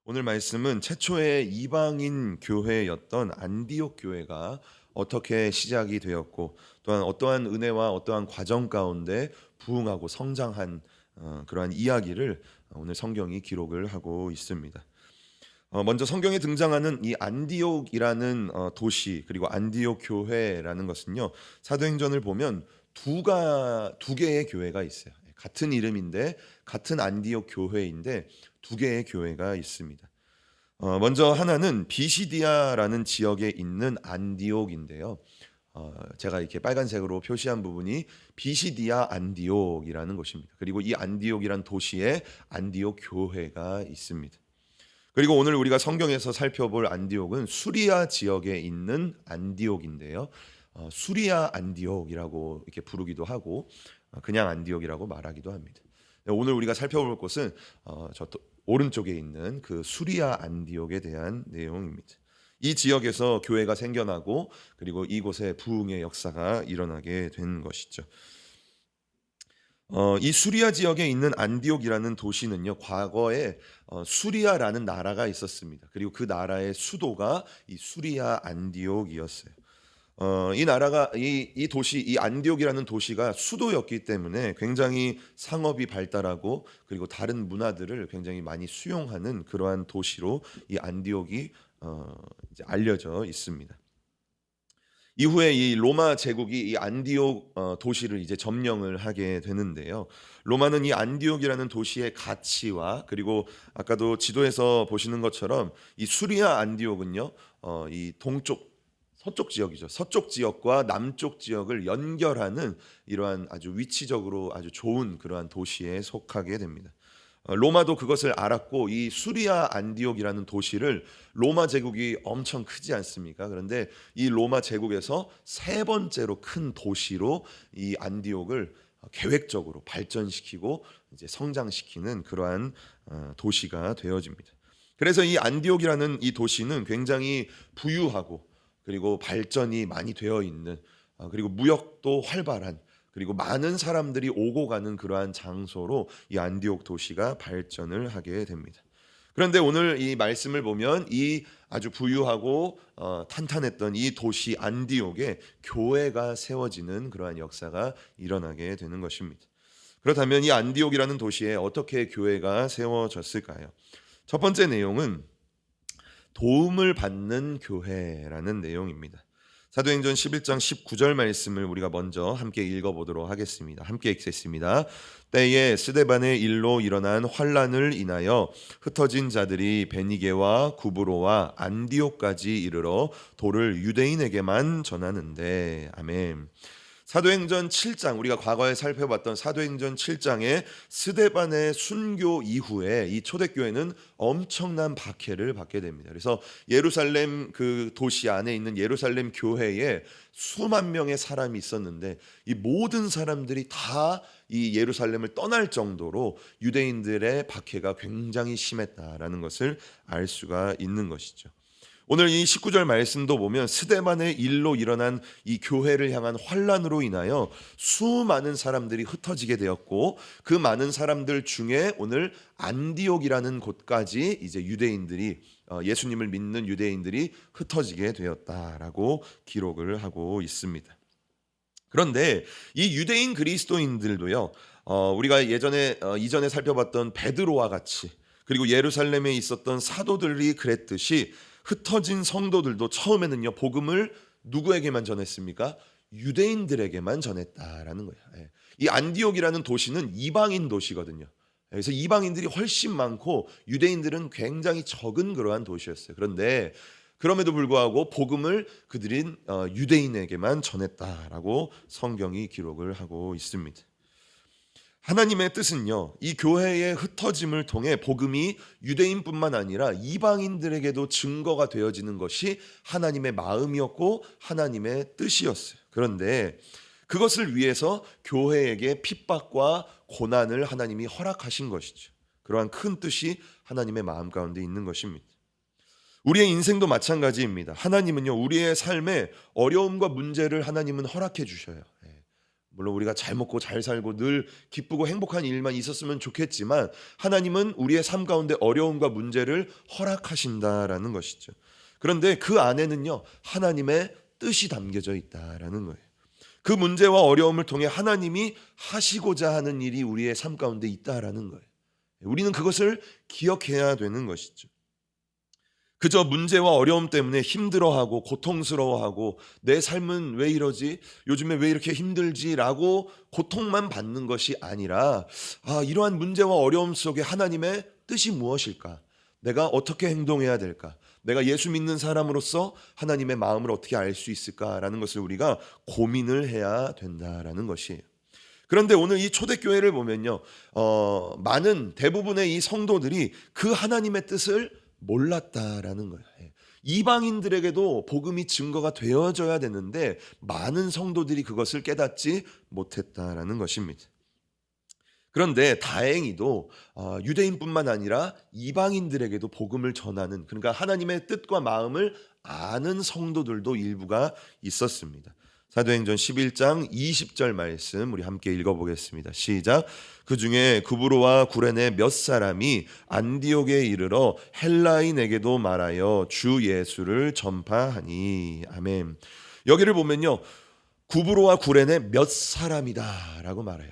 오늘 말씀은 최초의 이방인 교회였던 안디옥 교회가 어떻게 시작이 되었고 또한 어떠한 은혜와 어떠한 과정 가운데 부흥하고 성장한 그러한 이야기를 오늘 성경이 기록을 하고 있습니다. 먼저 성경에 등장하는 이 안디옥이라는 도시 그리고 안디옥 교회라는 것은요, 사도행전을 보면 두 개의 교회가 있어요. 같은 이름인데 같은 안디옥 교회인데 두 개의 교회가 있습니다. 먼저 하나는 비시디아라는 지역에 있는 안디옥인데요. 제가 이렇게 빨간색으로 표시한 부분이 비시디아 안디옥이라는 곳입니다. 그리고 이 안디옥이란 도시에 안디옥 교회가 있습니다. 그리고 오늘 우리가 성경에서 살펴볼 안디옥은 수리아 지역에 있는 안디옥인데요. 수리아 안디옥이라고 이렇게 부르기도 하고 그냥 안디옥이라고 말하기도 합니다. 오늘 우리가 살펴볼 곳은 오른쪽에 있는 그 수리아 안디옥에 대한 내용입니다. 이 지역에서 교회가 생겨나고 그리고 이곳에 부흥의 역사가 일어나게 된 것이죠. 이 수리아 지역에 있는 안디옥이라는 도시는요, 과거에 수리아라는 나라가 있었습니다. 그리고 그 나라의 수도가 이 수리아 안디옥이었어요. 이 도시, 이 안디옥이라는 도시가 수도였기 때문에 굉장히 상업이 발달하고 그리고 다른 문화들을 굉장히 많이 수용하는 그러한 도시로 이 안디옥이 이제 알려져 있습니다. 이후에 이 로마 제국이 이 안디옥 도시를 이제 점령을 하게 되는데요. 로마는 이 안디옥이라는 도시의 가치와 그리고 아까도 지도에서 보시는 것처럼 이 수리아 안디옥은요, 이 서쪽 지역이죠. 서쪽 지역과 남쪽 지역을 연결하는 이러한 아주 위치적으로 아주 좋은 그러한 도시에 속하게 됩니다. 로마도 그것을 알았고 이 수리아 안디옥이라는 도시를 로마 제국이 엄청 크지 않습니까? 그런데 이 로마 제국에서 세 번째로 큰 도시로 이 안디옥을 계획적으로 발전시키고 이제 성장시키는 그러한 도시가 되어집니다. 그래서 이 안디옥이라는 이 도시는 굉장히 부유하고 그리고 발전이 많이 되어 있는 그리고 무역도 활발한 그리고 많은 사람들이 오고 가는 그러한 장소로 이 안디옥 도시가 발전을 하게 됩니다. 그런데 오늘 이 말씀을 보면 이 아주 부유하고 탄탄했던 이 도시 안디옥에 교회가 세워지는 그러한 역사가 일어나게 되는 것입니다. 그렇다면 이 안디옥이라는 도시에 어떻게 교회가 세워졌을까요? 첫 번째 내용은 도움을 받는 교회라는 내용입니다. 사도행전 11장 19절 말씀을 우리가 먼저 함께 읽어보도록 하겠습니다. 함께 읽겠습니다. 때에 스데반의 일로 일어난 환란을 인하여 흩어진 자들이 베니게와 구브로와 안디옥까지 이르러 도를 유대인에게만 전하는데. 아멘. 사도행전 7장, 우리가 과거에 살펴봤던 사도행전 7장의 스데반의 순교 이후에 이 초대교회는 엄청난 박해를 받게 됩니다. 그래서 예루살렘 그 도시 안에 있는 예루살렘 교회에 수만 명의 사람이 있었는데 이 모든 사람들이 다 이 예루살렘을 떠날 정도로 유대인들의 박해가 굉장히 심했다라는 것을 알 수가 있는 것이죠. 오늘 이 19절 말씀도 보면 스데반의 일로 일어난 이 교회를 향한 환란으로 인하여 수많은 사람들이 흩어지게 되었고 그 많은 사람들 중에 오늘 안디옥이라는 곳까지 이제 유대인들이 예수님을 믿는 유대인들이 흩어지게 되었다라고 기록을 하고 있습니다. 그런데 이 유대인 그리스도인들도요, 우리가 이전에 살펴봤던 베드로와 같이 그리고 예루살렘에 있었던 사도들이 그랬듯이 흩어진 성도들도 처음에는요 복음을 누구에게만 전했습니까? 유대인들에게만 전했다라는 거예요. 예. 이 안디옥이라는 도시는 이방인 도시거든요. 그래서 이방인들이 훨씬 많고 유대인들은 굉장히 적은 그러한 도시였어요. 그런데 그럼에도 불구하고 복음을 그들인 유대인에게만 전했다라고 성경이 기록을 하고 있습니다. 하나님의 뜻은요, 이 교회의 흩어짐을 통해 복음이 유대인뿐만 아니라 이방인들에게도 증거가 되어지는 것이 하나님의 마음이었고 하나님의 뜻이었어요. 그런데 그것을 위해서 교회에게 핍박과 고난을 하나님이 허락하신 것이죠. 그러한 큰 뜻이 하나님의 마음 가운데 있는 것입니다. 우리의 인생도 마찬가지입니다. 하나님은요, 우리의 삶에 어려움과 문제를 하나님은 허락해 주셔요. 물론 우리가 잘 먹고 잘 살고 늘 기쁘고 행복한 일만 있었으면 좋겠지만 하나님은 우리의 삶 가운데 어려움과 문제를 허락하신다라는 것이죠. 그런데 그 안에는요, 하나님의 뜻이 담겨져 있다라는 거예요. 그 문제와 어려움을 통해 하나님이 하시고자 하는 일이 우리의 삶 가운데 있다라는 거예요. 우리는 그것을 기억해야 되는 것이죠. 그저 문제와 어려움 때문에 힘들어하고 고통스러워하고 내 삶은 왜 이러지? 요즘에 왜 이렇게 힘들지?라고 고통만 받는 것이 아니라 이러한 문제와 어려움 속에 하나님의 뜻이 무엇일까? 내가 어떻게 행동해야 될까? 내가 예수 믿는 사람으로서 하나님의 마음을 어떻게 알 수 있을까라는 것을 우리가 고민을 해야 된다라는 것이에요. 그런데 오늘 이 초대교회를 보면요, 많은 대부분의 이 성도들이 그 하나님의 뜻을 몰랐다라는 거예요. 이방인들에게도 복음이 증거가 되어져야 되는데 많은 성도들이 그것을 깨닫지 못했다라는 것입니다. 그런데 다행히도 유대인뿐만 아니라 이방인들에게도 복음을 전하는, 그러니까 하나님의 뜻과 마음을 아는 성도들도 일부가 있었습니다. 사도행전 11장 20절 말씀 우리 함께 읽어보겠습니다. 시작. 그 중에 구브로와 구레네 몇 사람이 안디옥에 이르러 헬라인에게도 말하여 주 예수를 전파하니. 아멘. 여기를 보면요, 구브로와 구레네 몇 사람이다 라고 말해요.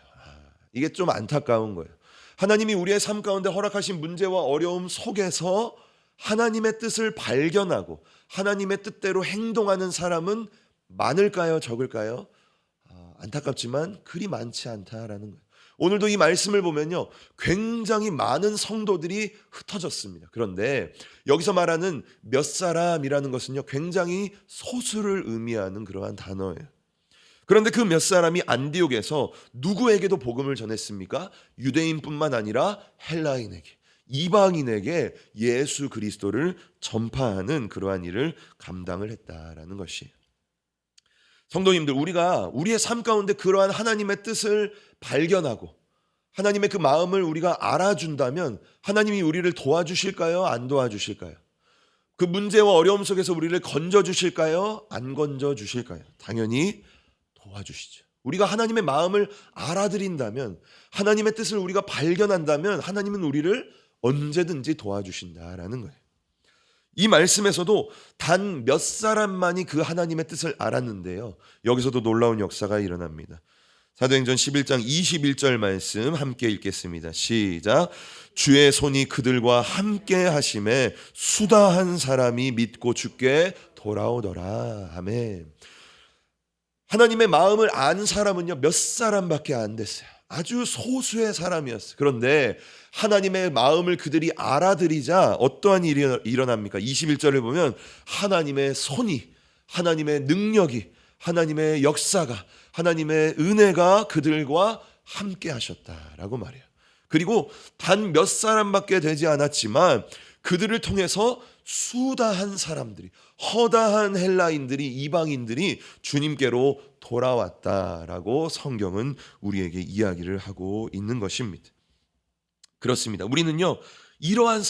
이게 좀 안타까운 거예요. 하나님이 우리의 삶 가운데 허락하신 문제와 어려움 속에서 하나님의 뜻을 발견하고 하나님의 뜻대로 행동하는 사람은 많을까요? 적을까요? 안타깝지만 그리 많지 않다라는 거예요. 오늘도 이 말씀을 보면요, 굉장히 많은 성도들이 흩어졌습니다. 그런데 여기서 말하는 몇 사람이라는 것은요, 굉장히 소수를 의미하는 그러한 단어예요. 그런데 그 몇 사람이 안디옥에서 누구에게도 복음을 전했습니까? 유대인뿐만 아니라 헬라인에게, 이방인에게 예수 그리스도를 전파하는 그러한 일을 감당을 했다라는 것이에요. 성도님들, 우리가 우리의 삶 가운데 그러한 하나님의 뜻을 발견하고 하나님의 그 마음을 우리가 알아준다면 하나님이 우리를 도와주실까요? 안 도와주실까요? 그 문제와 어려움 속에서 우리를 건져주실까요? 안 건져주실까요? 당연히 도와주시죠. 우리가 하나님의 마음을 알아들인다면, 하나님의 뜻을 우리가 발견한다면 하나님은 우리를 언제든지 도와주신다라는 거예요. 이 말씀에서도 단 몇 사람만이 그 하나님의 뜻을 알았는데요, 여기서도 놀라운 역사가 일어납니다. 사도행전 11장 21절 말씀 함께 읽겠습니다. 시작. 주의 손이 그들과 함께 하심에 수다한 사람이 믿고 주께 돌아오더라. 아멘. 하나님의 마음을 안 사람은요, 몇 사람밖에 안 됐어요. 아주 소수의 사람이었어요. 그런데 하나님의 마음을 그들이 알아들이자 어떠한 일이 일어납니까? 21절을 보면 하나님의 손이, 하나님의 능력이, 하나님의 역사가, 하나님의 은혜가 그들과 함께 하셨다라고 말해요. 그리고 단 몇 사람밖에 되지 않았지만 그들을 통해서 수다한 사람들이, 허다한 헬라인들이, 이방인들이 주님께로 돌아왔다라고 성경은 우리에게 이야기를 하고 있는 것입니다. 그렇습니다. 우리는요, 이러한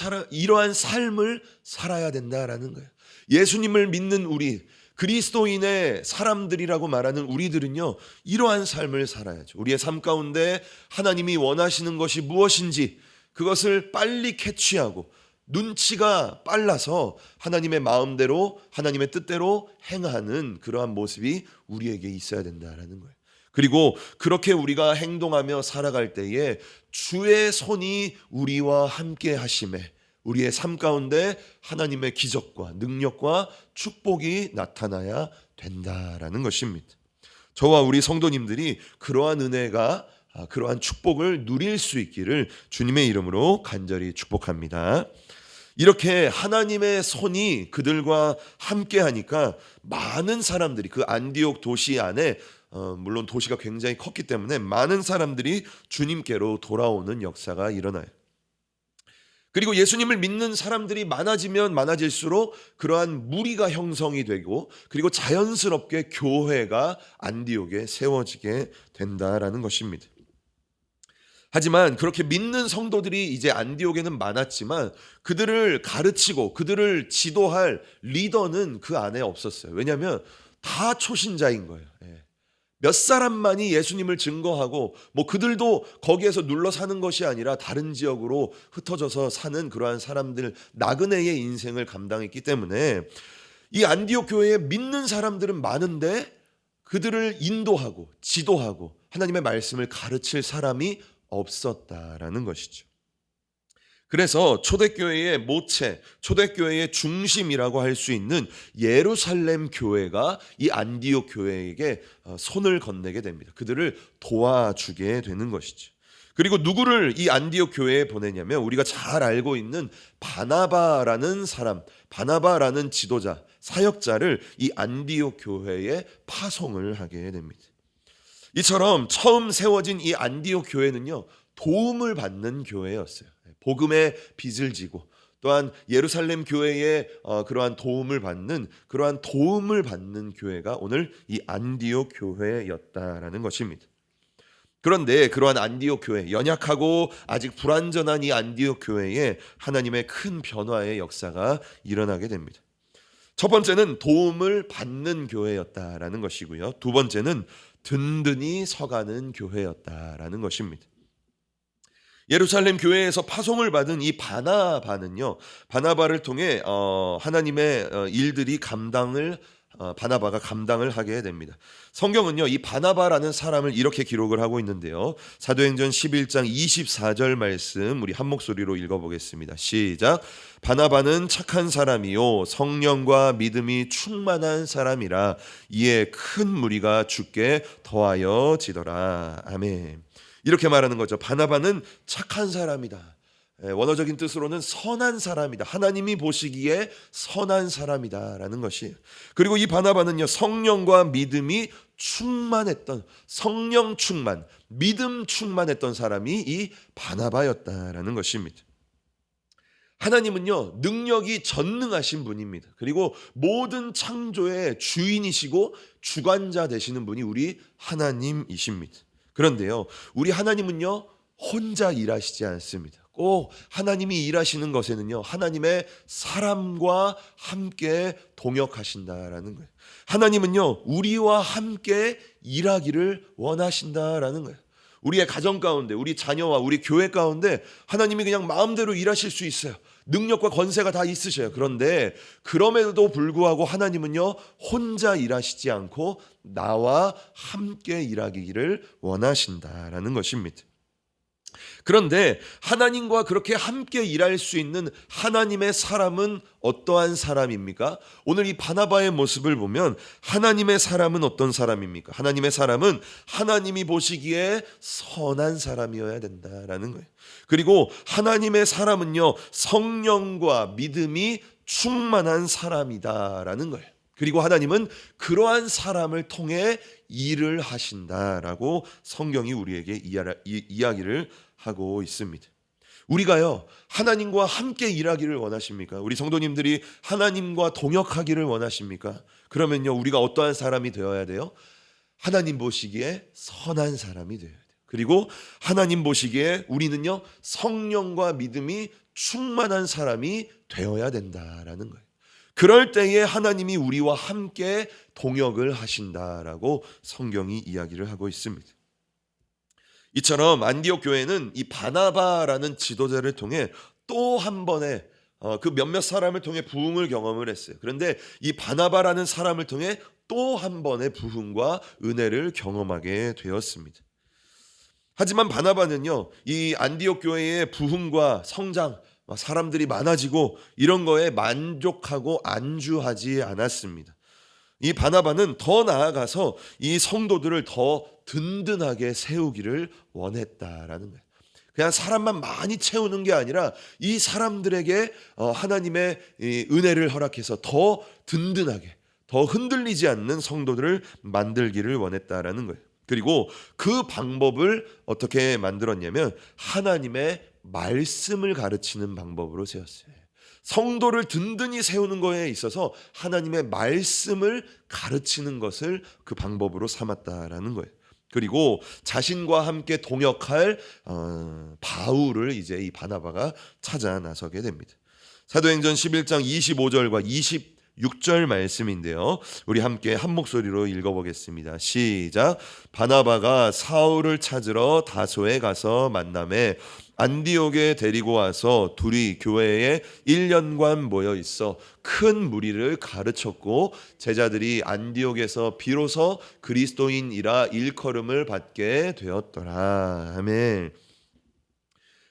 삶을 살아야 된다라는 거예요. 예수님을 믿는 우리, 그리스도인의 사람들이라고 말하는 우리들은요, 이러한 삶을 살아야죠. 우리의 삶 가운데 하나님이 원하시는 것이 무엇인지 그것을 빨리 캐치하고 눈치가 빨라서 하나님의 마음대로, 하나님의 뜻대로 행하는 그러한 모습이 우리에게 있어야 된다라는 거예요. 그리고 그렇게 우리가 행동하며 살아갈 때에 주의 손이 우리와 함께 하심에 우리의 삶 가운데 하나님의 기적과 능력과 축복이 나타나야 된다라는 것입니다. 저와 우리 성도님들이 그러한 은혜가, 그러한 축복을 누릴 수 있기를 주님의 이름으로 간절히 축복합니다. 이렇게 하나님의 손이 그들과 함께 하니까 많은 사람들이 그 안디옥 도시 안에, 물론 도시가 굉장히 컸기 때문에 많은 사람들이 주님께로 돌아오는 역사가 일어나요. 그리고 예수님을 믿는 사람들이 많아지면 많아질수록 그러한 무리가 형성이 되고, 그리고 자연스럽게 교회가 안디옥에 세워지게 된다라는 것입니다. 하지만 그렇게 믿는 성도들이 이제 안디옥에는 많았지만 그들을 가르치고 그들을 지도할 리더는 그 안에 없었어요. 왜냐하면 다 초신자인 거예요. 몇 사람만이 예수님을 증거하고 뭐 그들도 거기에서 눌러 사는 것이 아니라 다른 지역으로 흩어져서 사는 그러한 사람들 나그네의 인생을 감당했기 때문에 이 안디옥 교회에 믿는 사람들은 많은데 그들을 인도하고 지도하고 하나님의 말씀을 가르칠 사람이 없었다라는 것이죠. 그래서 초대교회의 모체, 초대교회의 중심이라고 할 수 있는 예루살렘 교회가 이 안디옥 교회에게 손을 건네게 됩니다. 그들을 도와주게 되는 것이죠. 그리고 누구를 이 안디옥 교회에 보내냐면 우리가 잘 알고 있는 바나바라는 사람, 바나바라는 지도자, 사역자를 이 안디옥 교회에 파송을 하게 됩니다. 이처럼 처음 세워진 이 안디옥 교회는요, 도움을 받는 교회였어요. 복음의 빚을 지고 또한 예루살렘 교회의 그러한 도움을 받는 교회가 오늘 이 안디옥 교회였다라는 것입니다. 그런데 그러한 안디옥 교회, 연약하고 아직 불완전한 이 안디옥 교회에 하나님의 큰 변화의 역사가 일어나게 됩니다. 첫 번째는 도움을 받는 교회였다라는 것이고요. 두 번째는 든든히 서가는 교회였다라는 것입니다. 예루살렘 교회에서 파송을 받은 이 바나바는요, 바나바를 통해 하나님의 일들이 바나바가 감당을 하게 됩니다. 성경은요, 이 바나바라는 사람을 이렇게 기록을 하고 있는데요. 사도행전 11장 24절 말씀 우리 한 목소리로 읽어보겠습니다. 시작. 바나바는 착한 사람이요 성령과 믿음이 충만한 사람이라 이에 큰 무리가 주께 더하여 지더라. 아멘. 이렇게 말하는 거죠. 바나바는 착한 사람이다. 원어적인 뜻으로는 선한 사람이다. 하나님이 보시기에 선한 사람이다라는 것이. 그리고 이 바나바는요, 성령과 믿음이 충만했던, 성령 충만, 믿음 충만했던 사람이 이 바나바였다라는 것입니다. 하나님은요, 능력이 전능하신 분입니다. 그리고 모든 창조의 주인이시고 주관자 되시는 분이 우리 하나님이십니다. 그런데요, 우리 하나님은요, 혼자 일하시지 않습니다. 꼭 하나님이 일하시는 것에는요, 하나님의 사람과 함께 동역하신다라는 거예요. 하나님은요, 우리와 함께 일하기를 원하신다라는 거예요. 우리의 가정 가운데, 우리 자녀와 우리 교회 가운데 하나님이 그냥 마음대로 일하실 수 있어요. 능력과 권세가 다 있으셔요. 그런데 그럼에도 불구하고 하나님은요, 혼자 일하시지 않고 나와 함께 일하기를 원하신다라는 것입니다. 그런데 하나님과 그렇게 함께 일할 수 있는 하나님의 사람은 어떠한 사람입니까? 오늘 이 바나바의 모습을 보면 하나님의 사람은 어떤 사람입니까? 하나님의 사람은 하나님이 보시기에 선한 사람이어야 된다라는 거예요. 그리고 하나님의 사람은요, 성령과 믿음이 충만한 사람이다라는 거예요. 그리고 하나님은 그러한 사람을 통해 일을 하신다라고 성경이 우리에게 이야기를 하고 있습니다. 우리가요, 하나님과 함께 일하기를 원하십니까? 우리 성도님들이 하나님과 동역하기를 원하십니까? 그러면요, 우리가 어떠한 사람이 되어야 돼요? 하나님 보시기에 선한 사람이 되어야 돼요. 그리고 하나님 보시기에 우리는요, 성령과 믿음이 충만한 사람이 되어야 된다라는 거예요. 그럴 때에 하나님이 우리와 함께 동역을 하신다라고 성경이 이야기를 하고 있습니다. 이처럼 안디옥 교회는 이 바나바라는 지도자를 통해 또 한 번의 그 몇몇 사람을 통해 부흥을 경험을 했어요. 그런데 이 바나바라는 사람을 통해 또 한 번의 부흥과 은혜를 경험하게 되었습니다. 하지만 바나바는요, 이 안디옥 교회의 부흥과 성장, 사람들이 많아지고 이런 거에 만족하고 안주하지 않았습니다. 이 바나바는 더 나아가서 이 성도들을 더 든든하게 세우기를 원했다라는 거예요. 그냥 사람만 많이 채우는 게 아니라 이 사람들에게 하나님의 은혜를 허락해서 더 든든하게, 더 흔들리지 않는 성도들을 만들기를 원했다라는 거예요. 그리고 그 방법을 어떻게 만들었냐면 하나님의 말씀을 가르치는 방법으로 세웠어요. 성도를 든든히 세우는 거에 있어서 하나님의 말씀을 가르치는 것을 그 방법으로 삼았다라는 거예요. 그리고 자신과 함께 동역할 바울을 이제 이 바나바가 찾아 나서게 됩니다. 사도행전 11장 25절과 6절 말씀인데요. 우리 함께 한 목소리로 읽어보겠습니다. 시작. 바나바가 사울을 찾으러 다소에 가서 만남에 안디옥에 데리고 와서 둘이 교회에 1년간 모여 있어 큰 무리를 가르쳤고 제자들이 안디옥에서 비로소 그리스도인이라 일컬음을 받게 되었더라. 아멘.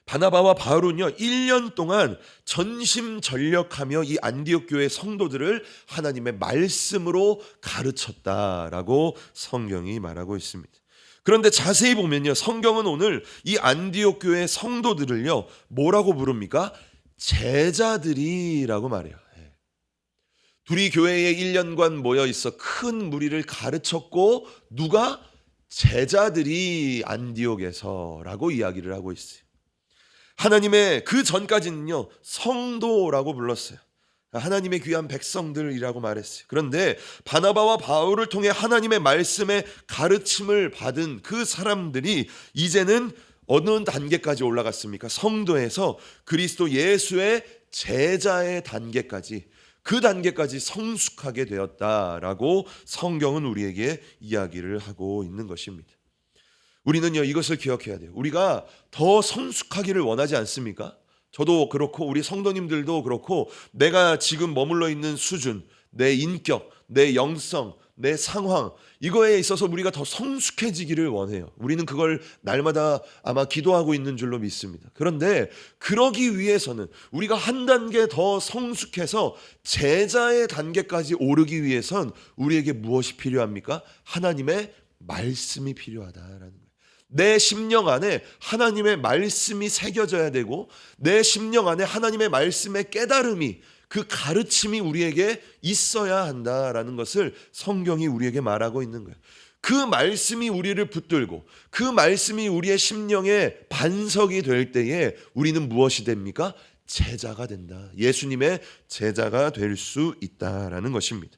바나바와 바울은요 1년 동안 전심전력하며 이 안디옥 교회 성도들을 하나님의 말씀으로 가르쳤다라고 성경이 말하고 있습니다. 그런데 자세히 보면요 성경은 오늘 이 안디옥 교회 성도들을요 뭐라고 부릅니까? 제자들이라고 말해요. 둘이 교회에 1년간 모여 있어 큰 무리를 가르쳤고 누가? 제자들이 안디옥에서라고 이야기를 하고 있어요. 하나님의 그 전까지는요 성도라고 불렀어요. 하나님의 귀한 백성들이라고 말했어요. 그런데 바나바와 바울을 통해 하나님의 말씀의 가르침을 받은 그 사람들이 이제는 어느 단계까지 올라갔습니까? 성도에서 그리스도 예수의 제자의 단계까지, 그 단계까지 성숙하게 되었다라고 성경은 우리에게 이야기를 하고 있는 것입니다. 우리는요 이것을 기억해야 돼요. 우리가 더 성숙하기를 원하지 않습니까? 저도 그렇고 우리 성도님들도 그렇고 내가 지금 머물러 있는 수준, 내 인격, 내 영성, 내 상황 이거에 있어서 우리가 더 성숙해지기를 원해요. 우리는 그걸 날마다 아마 기도하고 있는 줄로 믿습니다. 그런데 그러기 위해서는 우리가 한 단계 더 성숙해서 제자의 단계까지 오르기 위해선 우리에게 무엇이 필요합니까? 하나님의 말씀이 필요하다라는 거예요. 내 심령 안에 하나님의 말씀이 새겨져야 되고 내 심령 안에 하나님의 말씀의 깨달음이, 그 가르침이 우리에게 있어야 한다라는 것을 성경이 우리에게 말하고 있는 거예요. 그 말씀이 우리를 붙들고 그 말씀이 우리의 심령의 반석이 될 때에 우리는 무엇이 됩니까? 제자가 된다. 예수님의 제자가 될 수 있다라는 것입니다.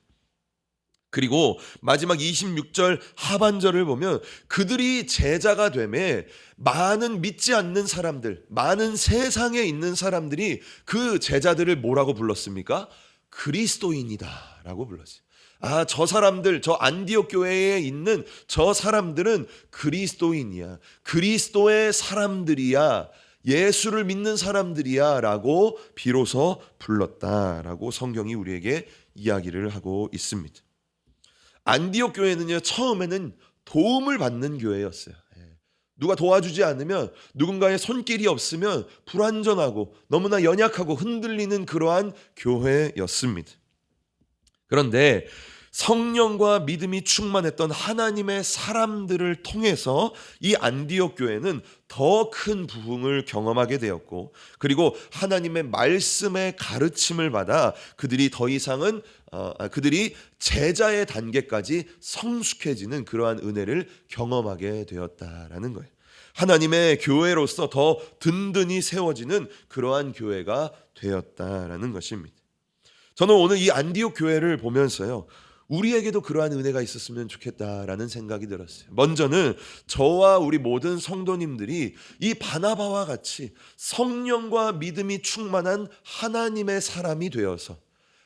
그리고 마지막 26절 하반절을 보면 그들이 제자가 되매 많은 믿지 않는 사람들, 많은 세상에 있는 사람들이 그 제자들을 뭐라고 불렀습니까? 그리스도인이다 라고 불렀어요. 아, 저 사람들, 저 안디옥 교회에 있는 저 사람들은 그리스도인이야, 그리스도의 사람들이야, 예수를 믿는 사람들이야 라고 비로소 불렀다라고 성경이 우리에게 이야기를 하고 있습니다. 안디옥 교회는요 처음에는 도움을 받는 교회였어요. 누가 도와주지 않으면, 누군가의 손길이 없으면 불완전하고 너무나 연약하고 흔들리는 그러한 교회였습니다. 그런데 성령과 믿음이 충만했던 하나님의 사람들을 통해서 이 안디옥 교회는 더 큰 부흥을 경험하게 되었고, 그리고 하나님의 말씀의 가르침을 받아 그들이 더 이상은 그들이 제자의 단계까지 성숙해지는 그러한 은혜를 경험하게 되었다라는 거예요. 하나님의 교회로서 더 든든히 세워지는 그러한 교회가 되었다라는 것입니다. 저는 오늘 이 안디옥 교회를 보면서요 우리에게도 그러한 은혜가 있었으면 좋겠다라는 생각이 들었어요. 먼저는 저와 우리 모든 성도님들이 이 바나바와 같이 성령과 믿음이 충만한 하나님의 사람이 되어서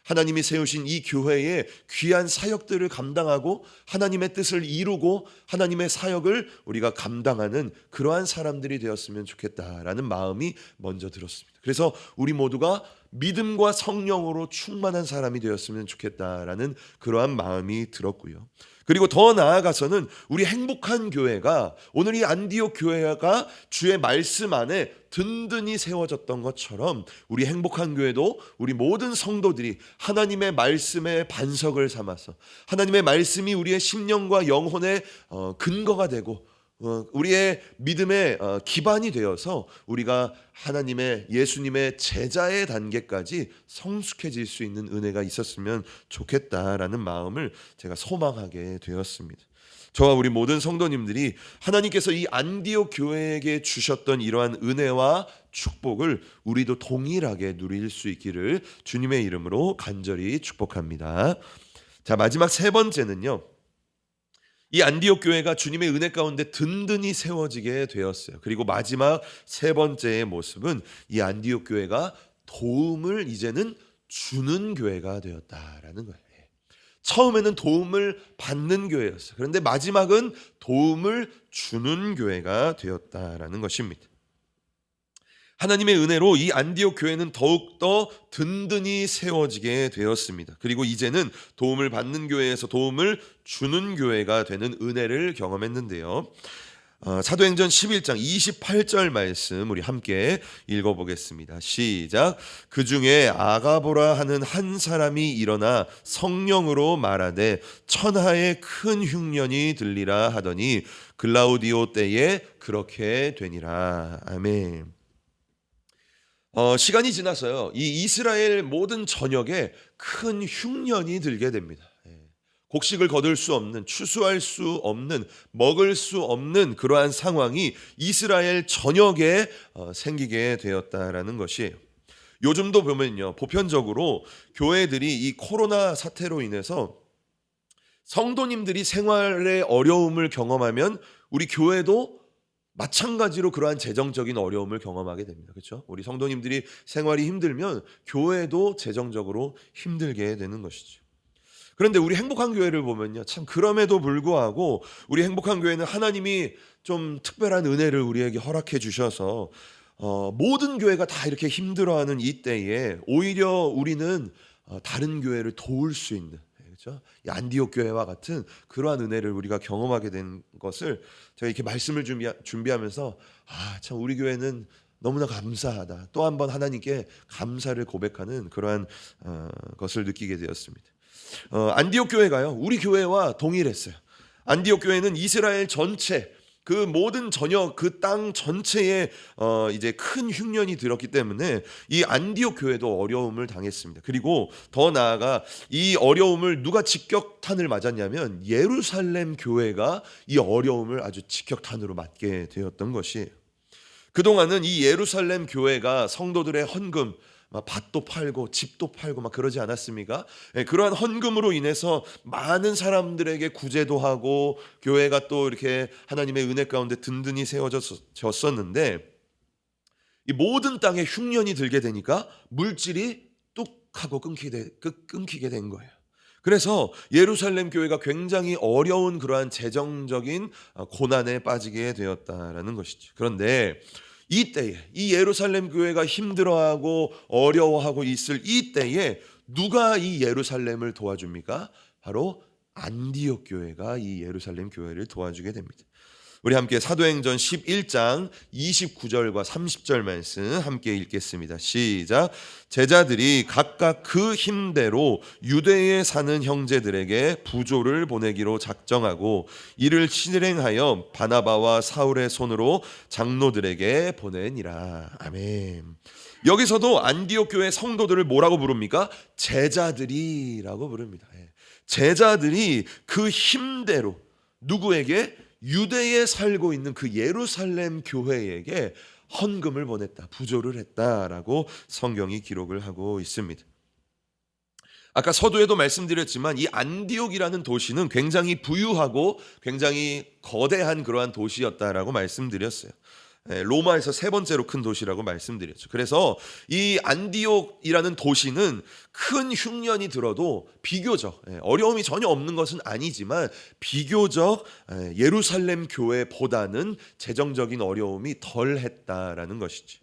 하나님이 세우신 이 교회의 귀한 사역들을 감당하고 하나님의 뜻을 이루고 하나님의 사역을 우리가 감당하는 그러한 사람들이 되었으면 좋겠다라는 마음이 먼저 들었습니다. 그래서 우리 모두가 믿음과 성령으로 충만한 사람이 되었으면 좋겠다라는 그러한 마음이 들었고요. 그리고 더 나아가서는 우리 행복한 교회가, 오늘 이 안디옥 교회가 주의 말씀 안에 든든히 세워졌던 것처럼 우리 행복한 교회도 우리 모든 성도들이 하나님의 말씀의 반석을 삼아서 하나님의 말씀이 우리의 심령과 영혼의 근거가 되고 우리의 믿음의 기반이 되어서 우리가 하나님의, 예수님의 제자의 단계까지 성숙해질 수 있는 은혜가 있었으면 좋겠다라는 마음을 제가 소망하게 되었습니다. 저와 우리 모든 성도님들이 하나님께서 이 안디옥 교회에게 주셨던 이러한 은혜와 축복을 우리도 동일하게 누릴 수 있기를 주님의 이름으로 간절히 축복합니다. 자, 마지막 세 번째는요, 이 안디옥 교회가 주님의 은혜 가운데 든든히 세워지게 되었어요. 그리고 마지막 세 번째의 모습은 이 안디옥 교회가 도움을 이제는 주는 교회가 되었다라는 거예요. 처음에는 도움을 받는 교회였어요. 그런데 마지막은 도움을 주는 교회가 되었다라는 것입니다. 하나님의 은혜로 이 안디옥 교회는 더욱더 든든히 세워지게 되었습니다. 그리고 이제는 도움을 받는 교회에서 도움을 주는 교회가 되는 은혜를 경험했는데요. 사도행전 11장 28절 말씀 우리 함께 읽어보겠습니다. 시작. 그 중에 아가보라 하는 한 사람이 일어나 성령으로 말하되 천하의 큰 흉년이 들리라 하더니 글라우디오 때에 그렇게 되니라. 아멘. 시간이 지나서요, 이 이스라엘 모든 전역에 큰 흉년이 들게 됩니다. 곡식을 거둘 수 없는, 추수할 수 없는, 먹을 수 없는 그러한 상황이 이스라엘 전역에 생기게 되었다라는 것이에요. 요즘도 보면요, 보편적으로 교회들이 이 코로나 사태로 인해서 성도님들이 생활의 어려움을 경험하면 우리 교회도 마찬가지로 그러한 재정적인 어려움을 경험하게 됩니다. 그렇죠? 우리 성도님들이 생활이 힘들면 교회도 재정적으로 힘들게 되는 것이죠. 그런데 우리 행복한 교회를 보면요, 참 그럼에도 불구하고 우리 행복한 교회는 하나님이 좀 특별한 은혜를 우리에게 허락해 주셔서 모든 교회가 다 이렇게 힘들어하는 이때에 오히려 우리는 다른 교회를 도울 수 있는, 그렇죠? 이 안디옥 교회와 같은 그러한 은혜를 우리가 경험하게 된 것을 제가 이렇게 말씀을 준비하면서 참 우리 교회는 너무나 감사하다, 또 한 번 하나님께 감사를 고백하는 그러한 것을 느끼게 되었습니다. 안디옥 교회가요, 우리 교회와 동일했어요. 안디옥 교회는 이스라엘 전체, 그 모든 전역, 그 땅 전체에 이제 큰 흉년이 들었기 때문에 이 안디옥 교회도 어려움을 당했습니다. 그리고 더 나아가 이 어려움을 누가 직격탄을 맞았냐면 예루살렘 교회가 이 어려움을 아주 직격탄으로 맞게 되었던 것이에요. 그동안은 이 예루살렘 교회가 성도들의 헌금, 밭도 팔고 집도 팔고 막 그러지 않았습니까? 그러한 헌금으로 인해서 많은 사람들에게 구제도 하고 교회가 또 이렇게 하나님의 은혜 가운데 든든히 세워졌었는데, 이 모든 땅에 흉년이 들게 되니까 물질이 뚝 하고 끊기게 된 거예요. 그래서 예루살렘 교회가 굉장히 어려운 그러한 재정적인 고난에 빠지게 되었다라는 것이죠. 그런데 이때에 이 예루살렘 교회가 힘들어하고 어려워하고 있을 이때에 누가 이 예루살렘을 도와줍니까? 바로 안디옥 교회가 이 예루살렘 교회를 도와주게 됩니다. 우리 함께 사도행전 11장 29절과 30절 말씀 함께 읽겠습니다. 시작. 제자들이 각각 그 힘대로 유대에 사는 형제들에게 부조를 보내기로 작정하고 이를 실행하여 바나바와 사울의 손으로 장로들에게 보내니라. 아멘. 여기서도 안디옥 교회 성도들을 뭐라고 부릅니까? 제자들이라고 부릅니다. 제자들이 그 힘대로 누구에게? 유대에 살고 있는 그 예루살렘 교회에게 헌금을 보냈다, 부조를 했다라고 성경이 기록을 하고 있습니다. 아까 서두에도 말씀드렸지만 이 안디옥이라는 도시는 굉장히 부유하고 굉장히 거대한 그러한 도시였다라고 말씀드렸어요. 로마에서 세 번째로 큰 도시라고 말씀드렸죠. 그래서 이 안디옥이라는 도시는 큰 흉년이 들어도 비교적 어려움이 전혀 없는 것은 아니지만 비교적 예루살렘 교회보다는 재정적인 어려움이 덜 했다라는 것이지.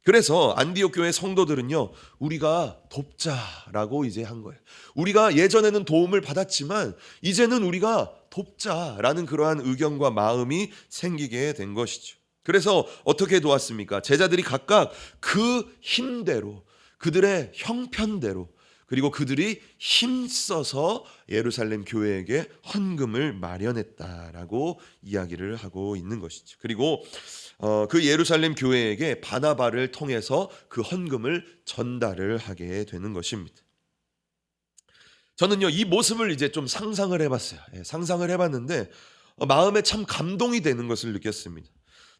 그래서 안디옥 교회 성도들은요, 우리가 돕자라고 이제 한 거예요. 우리가 예전에는 도움을 받았지만 이제는 우리가 돕자라는 그러한 의견과 마음이 생기게 된 것이죠. 그래서 어떻게 도왔습니까? 제자들이 각각 그 힘대로, 그들의 형편대로, 그리고 그들이 힘써서 예루살렘 교회에게 헌금을 마련했다라고 이야기를 하고 있는 것이죠. 그리고 그 예루살렘 교회에게 바나바를 통해서 그 헌금을 전달을 하게 되는 것입니다. 저는요, 이 모습을 이제 좀 상상을 해봤어요. 상상을 해봤는데 마음에 참 감동이 되는 것을 느꼈습니다.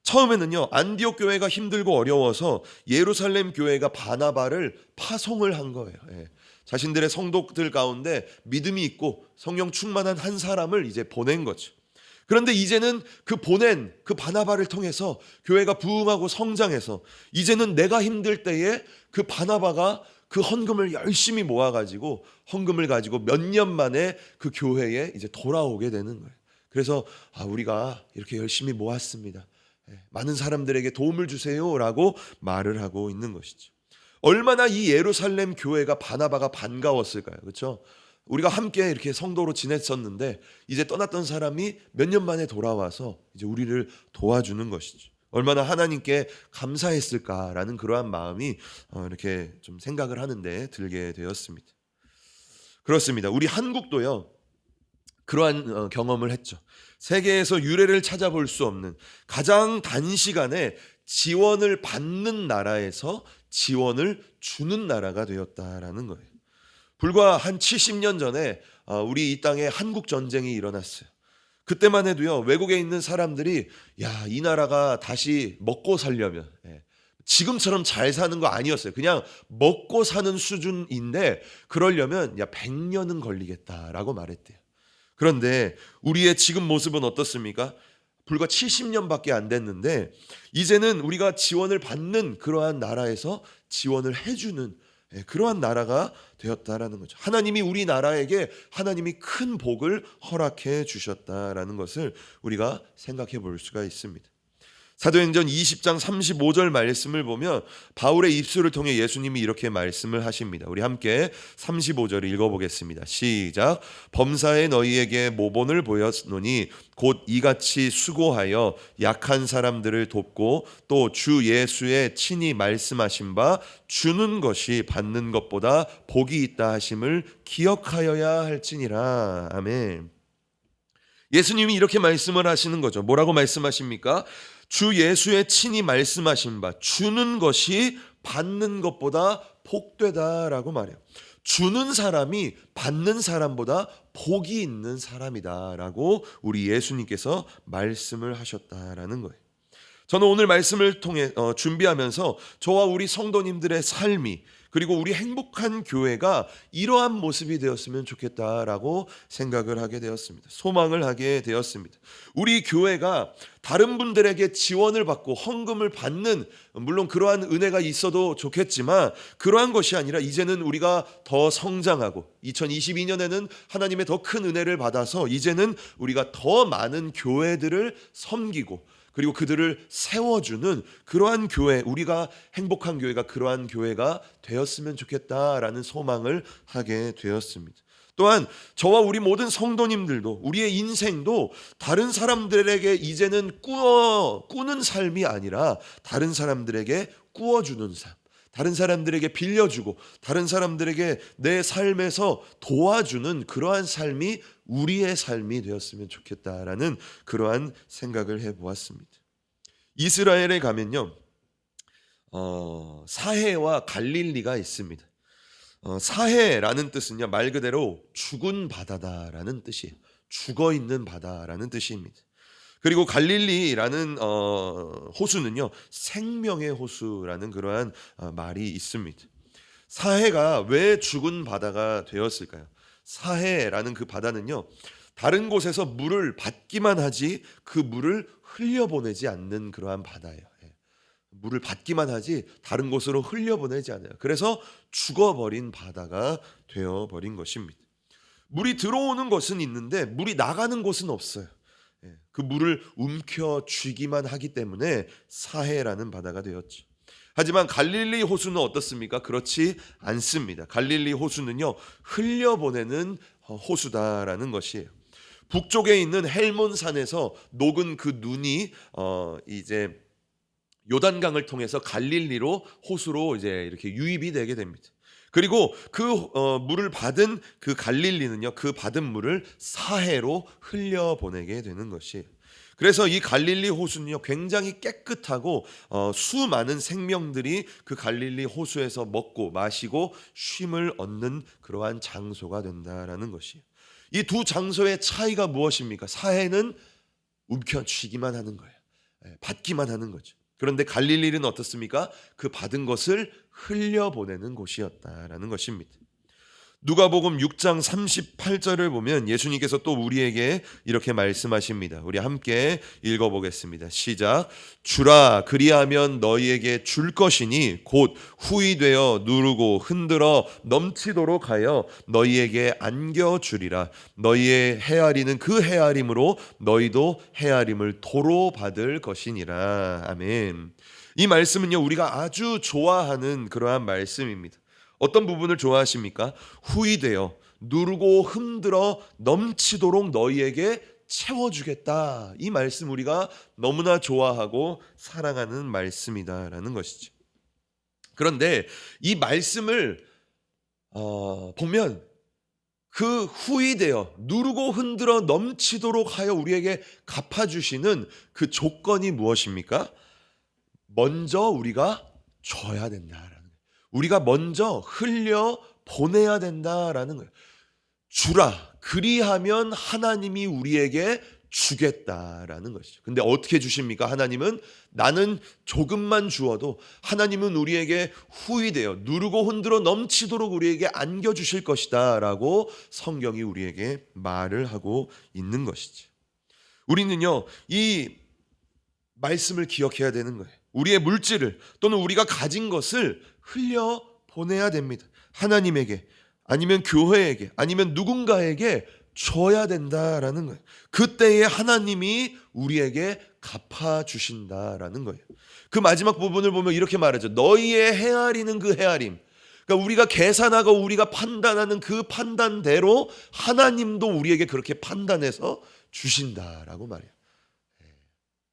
처음에는요, 안디옥 교회가 힘들고 어려워서 예루살렘 교회가 바나바를 파송을 한 거예요. 자신들의 성도들 가운데 믿음이 있고 성령 충만한 한 사람을 이제 보낸 거죠. 그런데 이제는 그 보낸 그 바나바를 통해서 교회가 부흥하고 성장해서 이제는 내가 힘들 때에 그 바나바가 그 헌금을 열심히 모아가지고 헌금을 가지고 몇 년 만에 그 교회에 이제 돌아오게 되는 거예요. 그래서 우리가 이렇게 열심히 모았습니다. 많은 사람들에게 도움을 주세요라고 말을 하고 있는 것이죠. 얼마나 이 예루살렘 교회가 바나바가 반가웠을까요? 그렇죠? 우리가 함께 이렇게 성도로 지냈었는데 이제 떠났던 사람이 몇 년 만에 돌아와서 이제 우리를 도와주는 것이죠. 얼마나 하나님께 감사했을까라는 그러한 마음이 이렇게 좀 생각을 하는데 들게 되었습니다. 그렇습니다. 우리 한국도요, 그러한 경험을 했죠. 세계에서 유례를 찾아볼 수 없는 가장 단시간에 지원을 받는 나라에서 지원을 주는 나라가 되었다라는 거예요. 불과 한 70년 전에 우리 이 땅에 한국 전쟁이 일어났어요. 그때만 해도요, 외국에 있는 사람들이 이 나라가 다시 먹고 살려면 지금처럼 잘 사는 거 아니었어요. 그냥 먹고 사는 수준인데 그러려면 100년은 걸리겠다라고 말했대요. 그런데 우리의 지금 모습은 어떻습니까? 불과 70년밖에 안 됐는데 이제는 우리가 지원을 받는 그러한 나라에서 지원을 해주는 그러한 나라가 되었다라는 거죠. 하나님이 우리 나라에게 하나님이 큰 복을 허락해 주셨다라는 것을 우리가 생각해 볼 수가 있습니다. 사도행전 20장 35절 말씀을 보면 바울의 입술을 통해 예수님이 이렇게 말씀을 하십니다. 우리 함께 35절을 읽어보겠습니다. 시작. 범사에 너희에게 모본을 보였노니 곧 이같이 수고하여 약한 사람들을 돕고 또 주 예수의 친히 말씀하신 바 주는 것이 받는 것보다 복이 있다 하심을 기억하여야 할지니라. 아멘. 예수님이 이렇게 말씀을 하시는 거죠. 뭐라고 말씀하십니까? 주 예수의 친히 말씀하신 바 주는 것이 받는 것보다 복되다라고 말해요. 주는 사람이 받는 사람보다 복이 있는 사람이다라고 우리 예수님께서 말씀을 하셨다라는 거예요. 저는 오늘 말씀을 통해 준비하면서 저와 우리 성도님들의 삶이 그리고 우리 행복한 교회가 이러한 모습이 되었으면 좋겠다라고 생각을 하게 되었습니다. 소망을 하게 되었습니다. 우리 교회가 다른 분들에게 지원을 받고 헌금을 받는, 물론 그러한 은혜가 있어도 좋겠지만 그러한 것이 아니라 이제는 우리가 더 성장하고 2022년에는 하나님의 더 큰 은혜를 받아서 이제는 우리가 더 많은 교회들을 섬기고 그리고 그들을 세워주는 그러한 교회, 우리가 행복한 교회가 그러한 교회가 되었으면 좋겠다라는 소망을 하게 되었습니다. 또한 저와 우리 모든 성도님들도 우리의 인생도 다른 사람들에게 이제는 꾸는 삶이 아니라 다른 사람들에게 꾸어주는 삶, 다른 사람들에게 빌려주고 다른 사람들에게 내 삶에서 도와주는 그러한 삶이 우리의 삶이 되었으면 좋겠다라는 그러한 생각을 해보았습니다. 이스라엘에 가면요, 사해와 갈릴리가 있습니다. 사해라는 뜻은요, 말 그대로 죽은 바다다라는 뜻이에요. 죽어 있는 바다라는 뜻입니다. 그리고 갈릴리라는 호수는요, 생명의 호수라는 그러한 말이 있습니다. 사해가 왜 죽은 바다가 되었을까요? 사해라는 그 바다는요, 다른 곳에서 물을 받기만 하지 그 물을 흘려보내지 않는 그러한 바다예요. 물을 받기만 하지 다른 곳으로 흘려보내지 않아요. 그래서 죽어버린 바다가 되어버린 것입니다. 물이 들어오는 곳은 있는데 물이 나가는 곳은 없어요. 그 물을 움켜쥐기만 하기 때문에 사해라는 바다가 되었죠. 하지만 갈릴리 호수는 어떻습니까? 그렇지 않습니다. 갈릴리 호수는요, 흘려보내는 호수다라는 것이에요. 북쪽에 있는 헬몬산에서 녹은 그 눈이 이제 요단강을 통해서 갈릴리로 호수로 이제 이렇게 유입이 되게 됩니다. 그리고 그 물을 받은 그 갈릴리는요, 그 받은 물을 사해로 흘려보내게 되는 것이에요. 그래서 이 갈릴리 호수는요, 굉장히 깨끗하고 수많은 생명들이 그 갈릴리 호수에서 먹고 마시고 쉼을 얻는 그러한 장소가 된다라는 것이에요. 이 두 장소의 차이가 무엇입니까? 사해는 움켜쥐기만 하는 거예요. 받기만 하는 거죠. 그런데 갈릴리는 어떻습니까? 그 받은 것을 흘려보내는 곳이었다라는 것입니다. 누가복음 6장 38절을 보면 예수님께서 또 우리에게 이렇게 말씀하십니다. 우리 함께 읽어보겠습니다. 시작. 주라 그리하면 너희에게 줄 것이니 곧 후히 되어 누르고 흔들어 넘치도록 하여 너희에게 안겨주리라. 너희의 헤아리는 그 헤아림으로 너희도 헤아림을 도로 받을 것이니라. 아멘. 이 말씀은요, 우리가 아주 좋아하는 그러한 말씀입니다. 어떤 부분을 좋아하십니까? 후히되어 누르고 흔들어 넘치도록 너희에게 채워주겠다. 이 말씀 우리가 너무나 좋아하고 사랑하는 말씀이다라는 것이죠. 그런데 이 말씀을 보면 그 후히되어 누르고 흔들어 넘치도록 하여 우리에게 갚아주시는 그 조건이 무엇입니까? 먼저 우리가 줘야 된다라는 거예요. 우리가 먼저 흘려 보내야 된다라는 거예요. 주라 그리하면 하나님이 우리에게 주겠다라는 것이죠. 근데 어떻게 주십니까? 하나님은 나는 조금만 주어도 하나님은 우리에게 후히되어 누르고 흔들어 넘치도록 우리에게 안겨주실 것이다 라고 성경이 우리에게 말을 하고 있는 것이죠. 우리는요 이 말씀을 기억해야 되는 거예요. 우리의 물질을 또는 우리가 가진 것을 흘려 보내야 됩니다. 하나님에게 아니면 교회에게 아니면 누군가에게 줘야 된다라는 거예요. 그때에 하나님이 우리에게 갚아주신다라는 거예요. 그 마지막 부분을 보면 이렇게 말하죠. 너희의 헤아리는 그 헤아림. 그러니까 우리가 계산하고 우리가 판단하는 그 판단대로 하나님도 우리에게 그렇게 판단해서 주신다라고 말해요.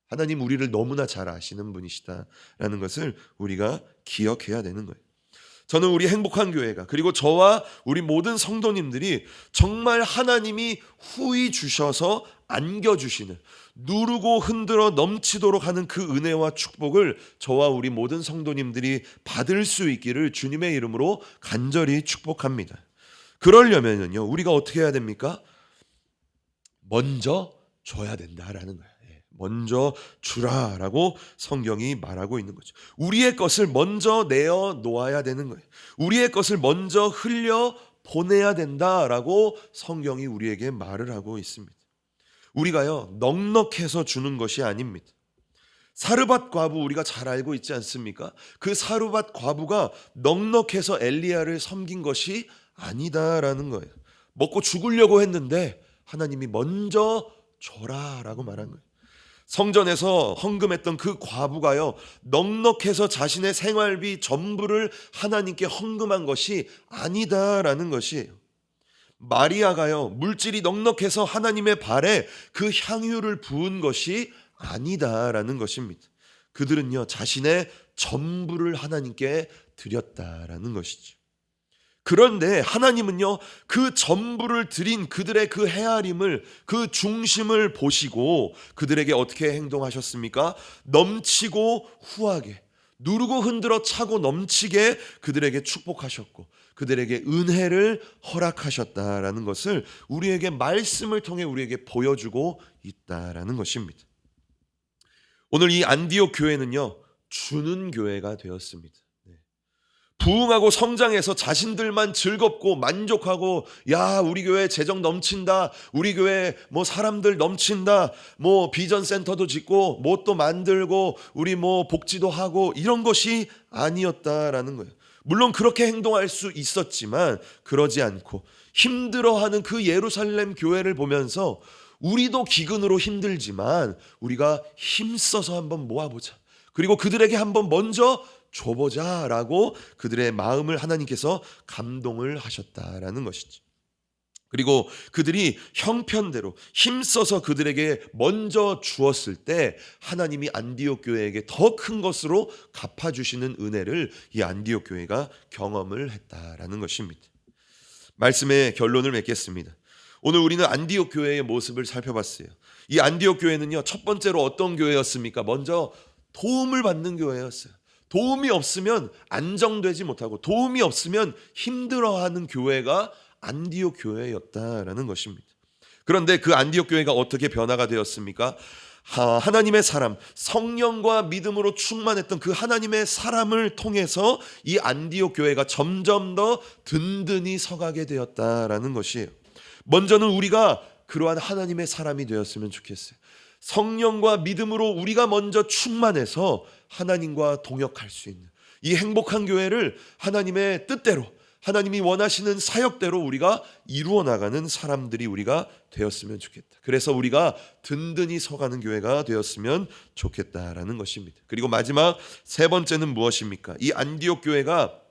하나님 우리를 너무나 잘 아시는 분이시다라는 것을 우리가 기억해야 되는 거예요. 저는 우리 행복한 교회가 그리고 저와 우리 모든 성도님들이 정말 하나님이 후히 주셔서 안겨주시는 누르고 흔들어 넘치도록 하는 그 은혜와 축복을 저와 우리 모든 성도님들이 받을 수 있기를 주님의 이름으로 간절히 축복합니다. 그러려면요 우리가 어떻게 해야 됩니까? 먼저 줘야 된다라는 거예요. 먼저 주라라고 성경이 말하고 있는 거죠. 우리의 것을 먼저 내어 놓아야 되는 거예요. 우리의 것을 먼저 흘려 보내야 된다라고 성경이 우리에게 말을 하고 있습니다. 우리가요 넉넉해서 주는 것이 아닙니다. 사르밧 과부 우리가 잘 알고 있지 않습니까? 그 사르밧 과부가 넉넉해서 엘리야를 섬긴 것이 아니다라는 거예요. 먹고 죽으려고 했는데 하나님이 먼저 줘라라고 말한 거예요. 성전에서 헌금했던 그 과부가요 넉넉해서 자신의 생활비 전부를 하나님께 헌금한 것이 아니다라는 것이에요. 마리아가요 물질이 넉넉해서 하나님의 발에 그 향유를 부은 것이 아니다라는 것입니다. 그들은요 자신의 전부를 하나님께 드렸다라는 것이죠. 그런데 하나님은요 그 전부를 드린 그들의 그 헤아림을 그 중심을 보시고 그들에게 어떻게 행동하셨습니까? 넘치고 후하게 누르고 흔들어 차고 넘치게 그들에게 축복하셨고 그들에게 은혜를 허락하셨다라는 것을 우리에게 말씀을 통해 우리에게 보여주고 있다라는 것입니다. 오늘 이 안디옥 교회는요 주는 교회가 되었습니다. 부흥하고 성장해서 자신들만 즐겁고 만족하고 야 우리 교회 재정 넘친다 우리 교회 뭐 사람들 넘친다 뭐 비전 센터도 짓고 뭐 또 만들고 우리 뭐 복지도 하고 이런 것이 아니었다라는 거예요. 물론 그렇게 행동할 수 있었지만 그러지 않고 힘들어하는 그 예루살렘 교회를 보면서 우리도 기근으로 힘들지만 우리가 힘써서 한번 모아보자 그리고 그들에게 한번 먼저 줘보자라고 그들의 마음을 하나님께서 감동을 하셨다라는 것이죠. 그리고 그들이 형편대로 힘써서 그들에게 먼저 주었을 때 하나님이 안디옥 교회에게 더 큰 것으로 갚아주시는 은혜를 이 안디옥 교회가 경험을 했다라는 것입니다. 말씀의 결론을 맺겠습니다. 오늘 우리는 안디옥 교회의 모습을 살펴봤어요. 이 안디옥 교회는요 첫 번째로 어떤 교회였습니까? 먼저 도움을 받는 교회였어요. 도움이 없으면 안정되지 못하고 도움이 없으면 힘들어하는 교회가 안디옥 교회였다라는 것입니다. 그런데 그 안디옥 교회가 어떻게 변화가 되었습니까? 하나님의 사람, 성령과 믿음으로 충만했던 그 하나님의 사람을 통해서 이 안디옥 교회가 점점 더 든든히 서가게 되었다라는 것이에요. 먼저는 우리가 그러한 하나님의 사람이 되었으면 좋겠어요. 성령과 믿음으로 우리가 먼저 충만해서 하나님과 동역할 수 있는 이 행복한 교회를 하나님의 뜻대로, 하나님이 원하시는 사역대로 우리가 이루어 나가는 사람들이 우리가 되었으면 좋겠다. 그래서 우리가 든든히 서가는 교회가 되었으면 좋겠다라는 것입니다. 그리고 마지막 세 번째는 무엇입니까? 이 안디옥 교회가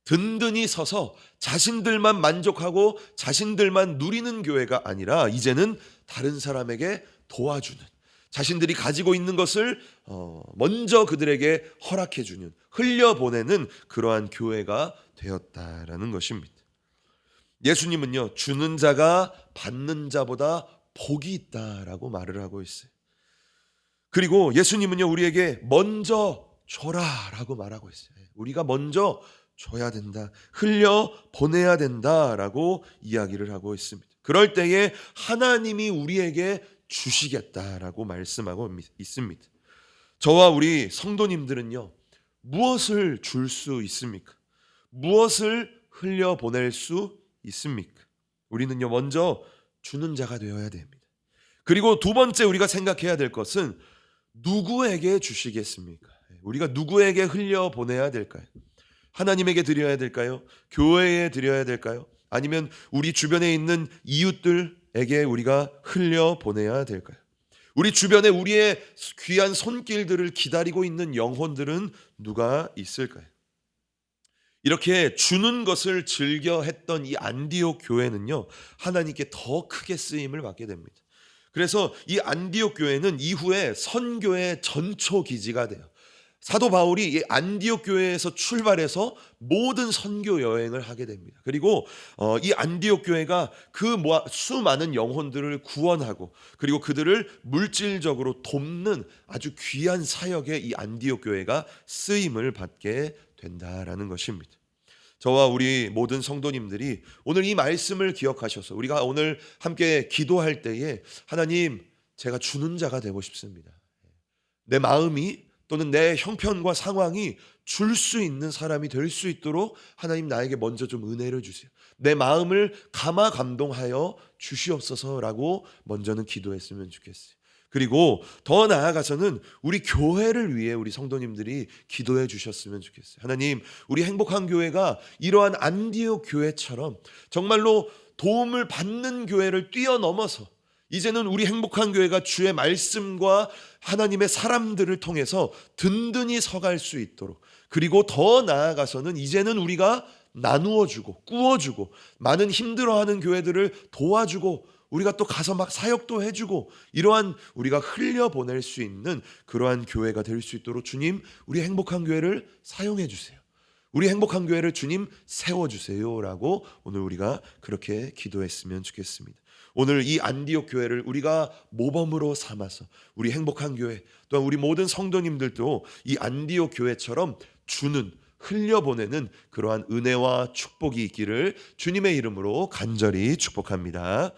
든든히 서서 자신들만 만족하고 자신들만 누리는 교회가 아니라 이제는 다른 사람에게 도와주는, 자신들이 가지고 있는 것을 먼저 그들에게 허락해주는, 흘려보내는 그러한 교회가 되었다라는 것입니다. 예수님은요, 주는 자가 받는 자보다 복이 있다라고 말을 하고 있어요. 그리고 예수님은요, 우리에게 먼저 줘라라고 말하고 있어요. 우리가 먼저 줘야 된다, 흘려보내야 된다라고 이야기를 하고 있습니다. 그럴 때에 하나님이 우리에게 주시겠다라고 말씀하고 있습니다. 저와 우리 성도님들은요, 무엇을 줄 수 있습니까? 무엇을 흘려보낼 수 있습니까? 우리는요, 먼저 주는 자가 되어야 됩니다. 그리고 두 번째 우리가 생각해야 될 것은 누구에게 주시겠습니까? 우리가 누구에게 흘려보내야 될까요? 하나님에게 드려야 될까요? 교회에 드려야 될까요? 아니면 우리 주변에 있는 이웃들에게 우리가 흘려보내야 될까요? 우리 주변에 우리의 귀한 손길들을 기다리고 있는 영혼들은 누가 있을까요? 이렇게 주는 것을 즐겨 했던 이 안디옥 교회는요, 하나님께 더 크게 쓰임을 받게 됩니다. 그래서 이 안디옥 교회는 이후에 선교의 전초 기지가 돼요. 사도 바울이 이 안디옥 교회에서 출발해서 모든 선교 여행을 하게 됩니다. 그리고 이 안디옥 교회가 그 수많은 영혼들을 구원하고 그리고 그들을 물질적으로 돕는 아주 귀한 사역에 이 안디옥 교회가 쓰임을 받게 된다라는 것입니다. 저와 우리 모든 성도님들이 오늘 이 말씀을 기억하셔서 우리가 오늘 함께 기도할 때에 하나님, 제가 주는 자가 되고 싶습니다. 내 마음이 또는 내 형편과 상황이 줄 수 있는 사람이 될 수 있도록 하나님 나에게 먼저 좀 은혜를 주세요. 내 마음을 감화 감동하여 주시옵소서라고 먼저는 기도했으면 좋겠어요. 그리고 더 나아가서는 우리 교회를 위해 우리 성도님들이 기도해 주셨으면 좋겠어요. 하나님, 우리 행복한 교회가 이러한 안디옥 교회처럼 정말로 도움을 받는 교회를 뛰어넘어서 이제는 우리 행복한 교회가 주의 말씀과 하나님의 사람들을 통해서 든든히 서갈 수 있도록, 그리고 더 나아가서는 이제는 우리가 나누어주고 꾸어주고 많은 힘들어하는 교회들을 도와주고 우리가 또 가서 막 사역도 해주고 이러한 우리가 흘려보낼 수 있는 그러한 교회가 될 수 있도록 주님, 우리 행복한 교회를 사용해 주세요. 우리 행복한 교회를 주님 세워주세요라고 오늘 우리가 그렇게 기도했으면 좋겠습니다. 오늘 이 안디옥 교회를 우리가 모범으로 삼아서 우리 행복한 교회 또한 우리 모든 성도님들도 이 안디옥 교회처럼 주는, 흘려보내는 그러한 은혜와 축복이 있기를 주님의 이름으로 간절히 축복합니다.